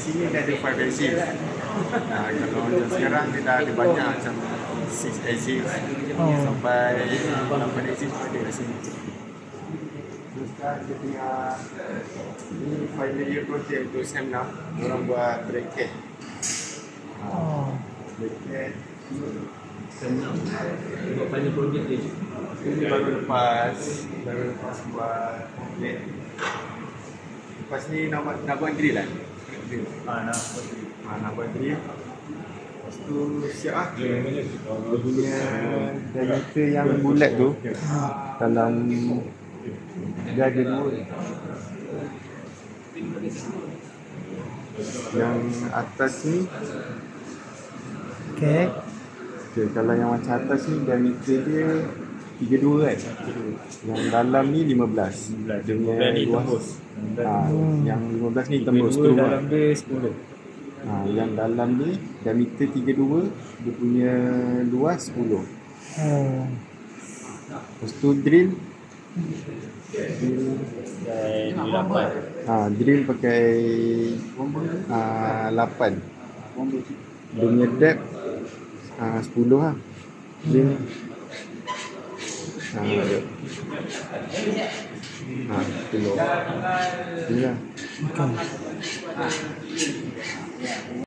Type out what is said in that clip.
sini dia ada 5 axis. Kalau macam sekarang dia dah ada banyak macam 6 axis sampai 8 axis pun ada kat sini. Terus kan dia punya ini 5 layer project untuk SEM 6. Orang buat bracket. Bracket SEM 6 buat final project dia. Ini baru lepas buat led. Lepas ni nak buat grill kan? Grill. Nak buat grill. Lepas tu siap dia punya diameter yang bulat tu dalam dia ada 2. Yang atas ni okay, kalau yang macam atas ni diameter dia 32 kan. Yang dalam ni 15. Dia punya luas. Yang 15 ni tembus tu. Dalam dia 10. Yang dalam ni diameter 32, dia punya luas 10. Lepas tu drill drill pakai 8. Dia punya depth 10 lah. Drill itulah.